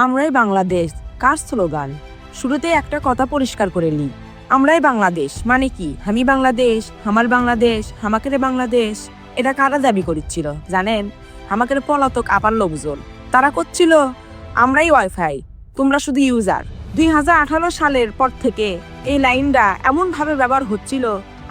আমরাই বাংলাদেশ কার স্লোগান? শুরুতে একটা কথা পরিষ্কার করে নিই, আমরাই বাংলাদেশ মানে কি? আমি বাংলাদেশ, আমার বাংলাদেশ, আমাকে বাংলাদেশ, এটা কারা দাবি করছিল জানেন? আমাকে পলাতক আপার লোকজন। তারা করছিল আমরাই ওয়াইফাই, তোমরা শুধু ইউজার। 2018 সালের পর থেকে এই লাইনটা এমন ভাবে ব্যবহার হচ্ছিল,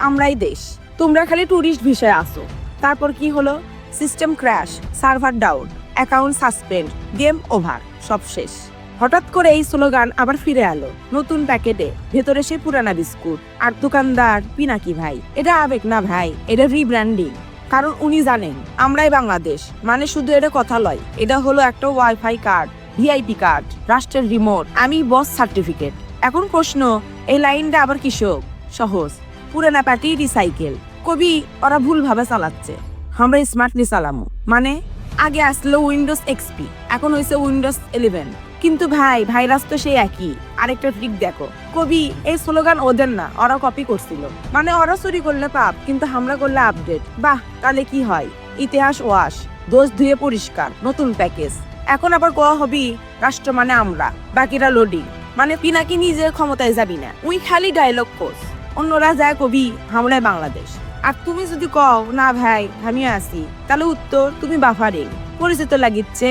আমরাই দেশ, তোমরা খালি টুরিস্ট ভিসায় আসো। তারপর কি হলো? System crash, server down, account suspend, game over, সব শেষ। হঠাৎ করে এই স্লোগান আবার ফিরে এলো নতুন প্যাকেটে, ভেতরে সে পুরানা বিস্কুট। আর দোকানদার পিনাকি ভাই, এটা আবেগ না ভাই, এটা রিব্র্যান্ডিং। কারণ উনি জানেন আমরাই বাংলাদেশ মানে শুধু এটা কথা লয়, এটা হলো একটা ওয়াইফাই কার্ড, ভিআইপি কার্ড, রাষ্ট্রের রিমোট, আমি বস সার্টিফিকেট। এখন প্রশ্ন, এই লাইনটা আবার কৃষক সহজ, পুরানা প্যাটি রিসাইকেল। কবি ওরা ভুল ভাবে চালাচ্ছে, আমরা স্মার্টলি চালামো। মানে আগে আসলো উইন্ডোজ এক্সপি, এখন হয়েছে উইন্ডোজ 11। কিন্তু ভাই ভাইরাস তো সেই একই। আরেকটা ট্রিক দেখো, কবি এই স্লোগান ওদের না, ওরা কপি করছিল। মানে ওরা চুরি করলে পাপ, কিন্তু হামলা করলে আপডেট। বাহ, তাহলে কি হয়? ইতিহাস ওয়াশ, দোষ ধুয়ে পরিষ্কার, নতুন প্যাকেজ। এখন আবার কোয়া হবি রাষ্ট্র মানে আমরা, বাকিরা লোডিং। মানে পিনাকি নিজে ক্ষমতায় যাবি না, উই খালি ডায়লগ কোর্স, অন্যরা যায় কবি হামলায় বাংলাদেশ। আর তুমি যদি কও না ভাই আমি আসি, তাহলে উত্তর তুমি বাফারিং। পরিচিত লাগিচ্ছে?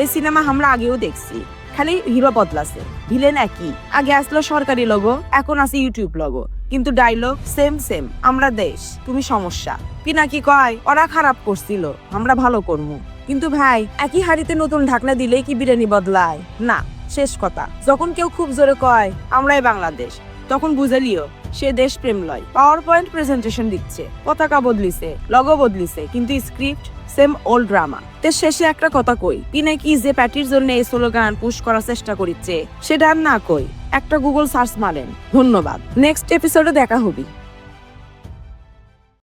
এই সিনেমা আমরা আগেও দেখছি, খালি হিরো বদলাছে, ভিলেন একই। আগে আসলো সরকারি লোগো, এখন আছে ইউটিউব লোগো, কিন্তু ডায়লগ সেম সেম, আমরা দেশ, তুমি সমস্যা। পিনাকি কয় ওরা খারাপ করছিল, আমরা ভালো করবো। কিন্তু ভাই একই হাড়িতে নতুন ঢাকনা দিলেই কি বিরিয়ানি বদলায়? না। শেষ কথা, যখন কেউ খুব জোরে কয় আমরাই বাংলাদেশ, তখন বুঝে লিও সে দেশপ্রেম লয়। পাওয়ার পয়েন্ট প্রেজেন্টেশন দিচ্ছে, পতাকা বদলিছে, লগো বদলিছে, কিন্তু স্ক্রিপ্ট সেম ওল্ড ড্রামা। তে শেষে একটা কথা কই, পিনাকি যে প্যাটির জন্য এই স্লোগান পুশ করার চেষ্টা করছে, সেটা আর না কই একটা গুগল সার্চ মারেন। ধন্যবাদ, নেক্সট এপিসোডে দেখা হবি।